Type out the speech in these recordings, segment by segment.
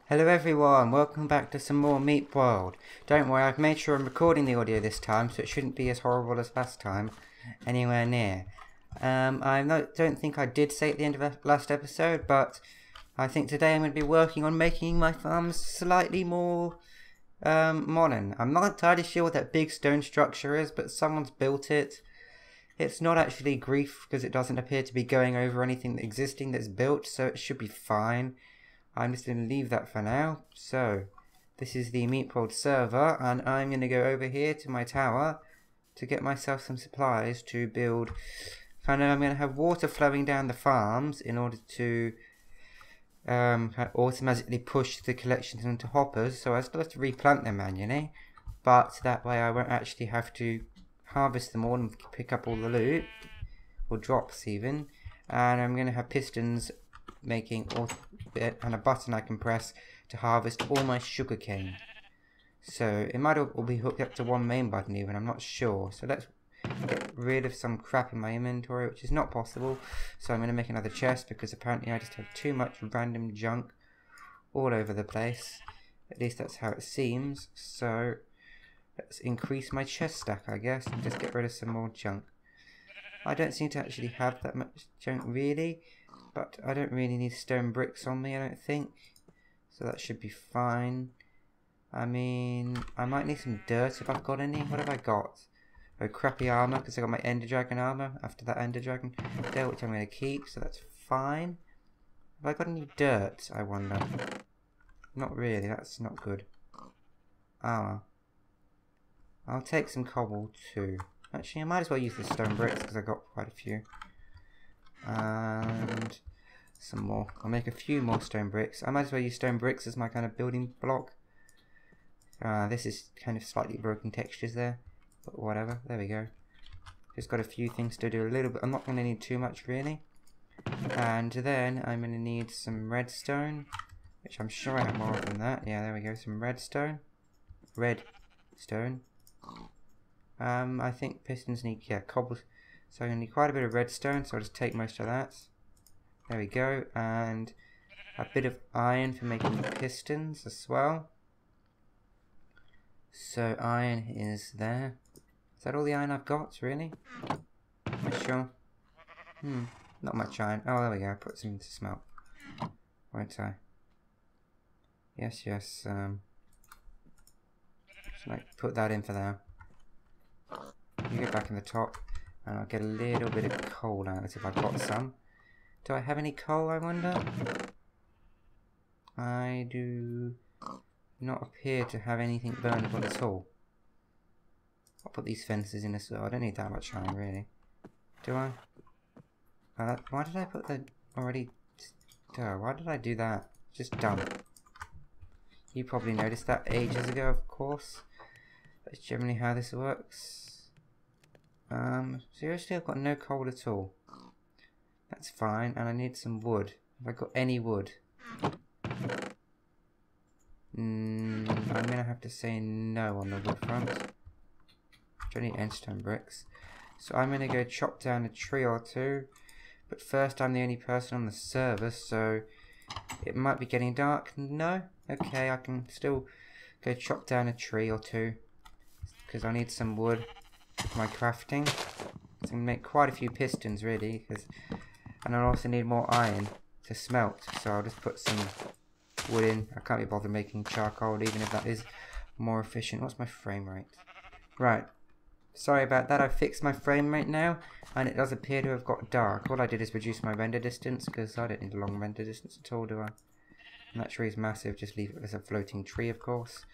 Hello everyone, welcome back to some more MeepWorld. Don't worry, I've made sure I'm recording the audio this time, so it shouldn't be as horrible as last time, anywhere near. Don't think I did say at the end of the last episode, but I think today I'm going to be working on making my farms slightly more modern. I'm not entirely sure what that big stone structure is, but someone's built it. It's not actually grief because it doesn't appear to be going over anything existing that's built, so it should be fine. I'm just going to leave that for now. So, this is the MeepWorld server, and I'm going to go over here to my tower to get myself some supplies to build. I'm going to have water flowing down the farms in order to automatically push the collections into hoppers, so I still have to replant them manually, but that way I won't actually have to harvest them all and pick up all the loot, or drops even, and I'm going to have pistons making and a button I can press to harvest all my sugarcane. So it might all be hooked up to one main button even, I'm not sure. So let's get rid of some crap in my inventory, which is not possible. So I'm going to make another chest because apparently I just have too much random junk all over the place. At least that's how it seems. So let's increase my chest stack, I guess, and just get rid of some more junk. I don't seem to actually have that much junk really, but I don't really need stone bricks on me, I don't think. So that should be fine. I mean, I might need some dirt if I've got any. What have I got? Oh, crappy armor, because I got my Ender Dragon armor after that Ender Dragon there, which I'm going to keep, so that's fine. Have I got any dirt, I wonder? Not really, that's not good. Armor. I'll take some cobble too. Actually, I might as well use the stone bricks because I got quite a few. And some more. I'll make a few more stone bricks. I might as well use stone bricks as my kind of building block. This is kind of slightly broken textures there, but whatever. There we go. Just got a few things to do a little bit. I'm not going to need too much really. And then I'm going to need some redstone, which I'm sure I have more than that. Yeah, there we go. Some redstone. Redstone. I think pistons need, cobble. So I'm going to need quite a bit of redstone, so I'll just take most of that. There we go. And a bit of iron for making pistons as well. So iron is there. Is that all the iron I've got, really? Am I sure? Not much iron. Oh, there we go. Put some to smelt. Won't I? Yes. Just like put that in for now. You get back in the top, and I'll get a little bit of coal out if I've got some. Do I have any coal, I wonder? I do not appear to have anything burnable at all. I'll put these fences in as well. I don't need that much iron, really. Do I? Why did I put the already? Why did I do that? Just dumb. You probably noticed that ages ago, of course. That's generally how this works. Seriously, I've got no coal at all. That's fine, and I need some wood. Have I got any wood? I'm gonna have to say no on the wood front. I don't need endstone bricks. So I'm gonna go chop down a tree or two. But first, I'm the only person on the server, so it might be getting dark. No? Okay, I can still go chop down a tree or two. Because I need some wood for my crafting. So I can make quite a few pistons really, and I'll also need more iron to smelt. So I'll just put some wood in. I can't be bothered making charcoal, even if that is more efficient. What's my frame rate? Right. Sorry about that. I fixed my frame rate now, and it does appear to have got dark. All I did is reduce my render distance, because I don't need a long render distance at all, do I? And that tree is massive. Just leave it as a floating tree, of course.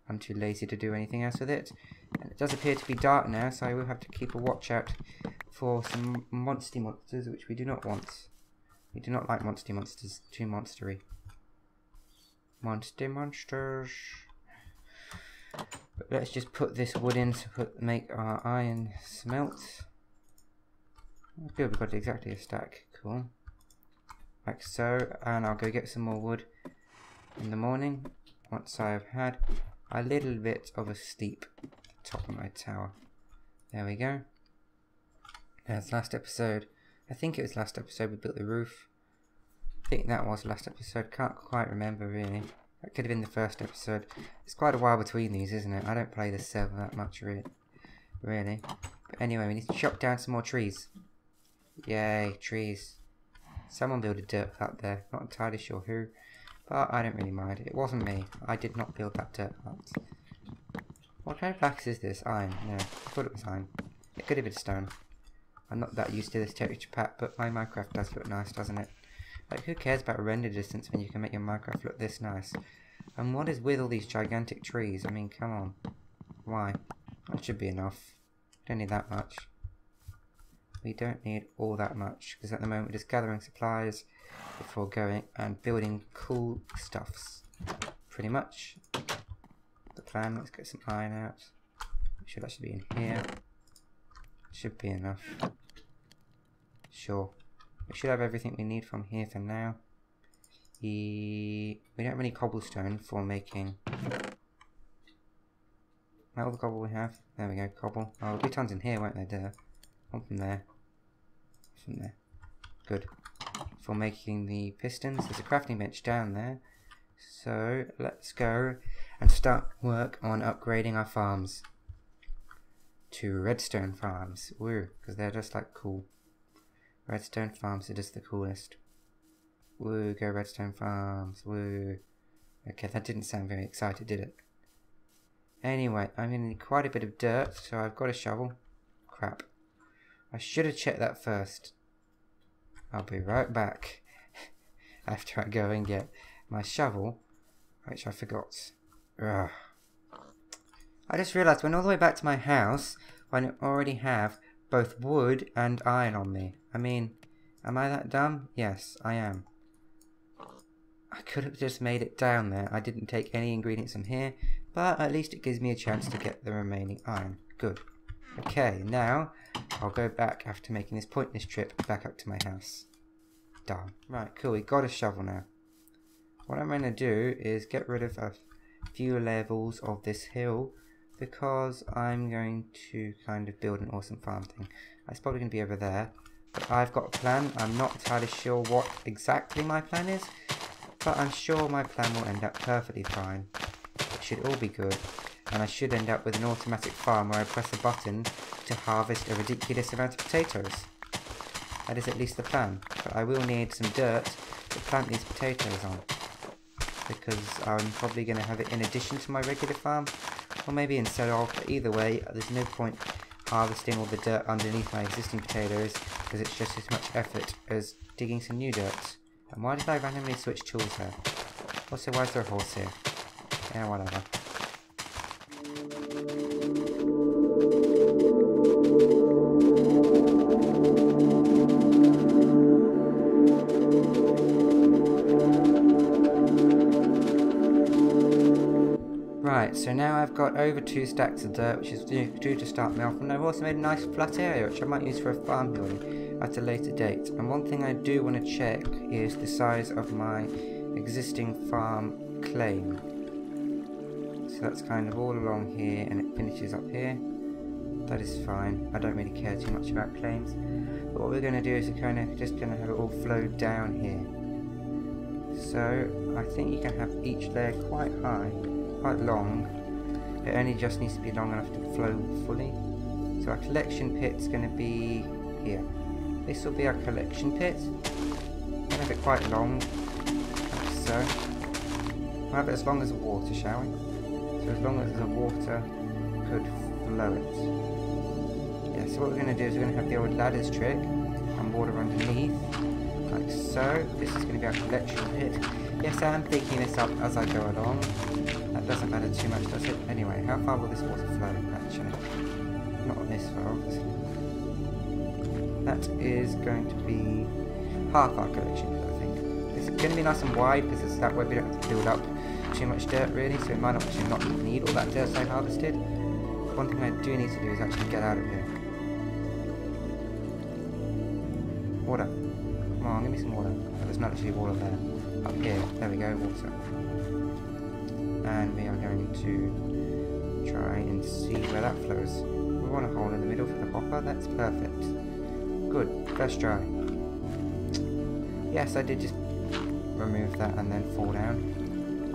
I'm too lazy to do anything else with it. And it does appear to be dark now, so I will have to keep a watch out for some monsters, which we do not want. We do not like monsters. Too monstery. Monsters. But let's just put this wood in to make our iron smelt. Good, we've got exactly a stack. Cool. Like so. And I'll go get some more wood in the morning once I've had a little bit of a steep at the top of my tower. There we go. That's last episode. I think it was last episode we built the roof. I think that was last episode. Can't quite remember really. That could have been the first episode. It's quite a while between these, isn't it? I don't play this server that much, really. But anyway, we need to chop down some more trees. Yay, trees. Someone built a dirt hut there. Not entirely sure who. But I don't really mind. It wasn't me. I did not build that dirt hut. What kind of axe is this? Iron. No, I thought it was iron. It could have been stone. I'm not that used to this texture pack, but my Minecraft does look nice, doesn't it? Like, who cares about render distance when you can make your Minecraft look this nice? And what is with all these gigantic trees? I mean, come on. Why? That should be enough. Don't need that much. We don't need all that much, because at the moment we're just gathering supplies before going and building cool stuffs. Pretty much the plan. Let's get some iron out. I'm sure that should be in here. Should be enough. Sure. We should have everything we need from here for now. We don't have any cobblestone for making... All the cobble we have. There we go, cobble. Oh, 2 tons in here, won't there? There. One from there. From there. Good. For making the pistons. There's a crafting bench down there. So, let's go and start work on upgrading our farms to redstone farms. Woo, because they're just like cool. Redstone farms are just the coolest. Woo, go redstone farms. Woo. Okay, that didn't sound very excited, did it? Anyway, I'm going to need quite a bit of dirt, so I've got a shovel. Crap. I should have checked that first. I'll be right back after I go and get my shovel, which I forgot. Ugh. I just realised when all the way back to my house, I already have both wood and iron on me. I mean, am I that dumb? Yes, I am. I could have just made it down there. I didn't take any ingredients from here, but at least it gives me a chance to get the remaining iron. Good. Okay, now I'll go back after making this pointless trip back up to my house. Done. Right, cool. We got a shovel now. What I'm going to do is get rid of a few levels of this hill because I'm going to kind of build an awesome farm thing. It's probably going to be over there. But I've got a plan. I'm not entirely sure what exactly my plan is, but I'm sure my plan will end up perfectly fine. It should all be good. And I should end up with an automatic farm where I press a button to harvest a ridiculous amount of potatoes. That is at least the plan. But I will need some dirt to plant these potatoes on, because I'm probably going to have it in addition to my regular farm, or maybe instead of. But either way, there's no point harvesting all the dirt underneath my existing potatoes, because it's just as much effort as digging some new dirt. And why did I randomly switch tools there? Also, why is there a horse here? Yeah, whatever. Right, so now I've got over 2 stacks of dirt, which is due to start me off, and I've also made a nice flat area, which I might use for a farm building at a later date. And one thing I do want to check is the size of my existing farm claim. So that's kind of all along here, and it finishes up here. That is fine. I don't really care too much about claims. But what we're going to do is we're kind of just going to have it all flow down here. So I think you can have each layer quite high. Quite long. It only just needs to be long enough to flow fully. So our collection pit's going to be here. This will be our collection pit. We'll have it quite long, like so. We'll have it as long as the water, shall we? So as long as the water could flow it. Yeah, so what we're going to do is we're going to have the old ladders trick and water underneath, like so. This is going to be our collection pit. Yes, I am picking this up as I go along. That doesn't matter too much, does it? Anyway, how far will this water flow, actually? Not this far, obviously. That is going to be half our collection, I think. It's going to be nice and wide, because it's that way we don't have to build up too much dirt, really, so it might actually not need all that dirt I harvested. But one thing I do need to do is actually get out of here. Water. Come on, give me some water. Oh, there's not actually water there. Up here. There we go, water. And we are going to try and see where that flows. We want a hole in the middle for the hopper. That's perfect. Good. First try. Yes, I did just remove that and then fall down.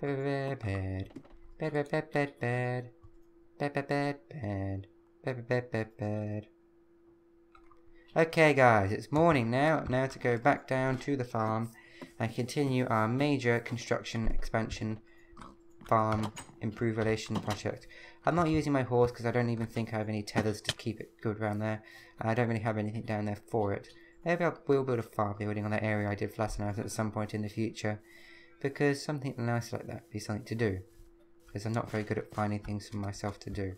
Bed, bed, bed, bed, bed, bed, bed, bed, bed, bed, bed, bed, bed, bed, bed. Okay guys, it's morning now. Now to go back down to the farm and continue our major construction expansion farm improve relation project. I'm not using my horse because I don't even think I have any tethers to keep it good around there. I don't really have anything down there for it. Maybe I will build a farm building on that area I did flatten out at some point in the future, because something nice like that would be something to do, because I'm not very good at finding things for myself to do.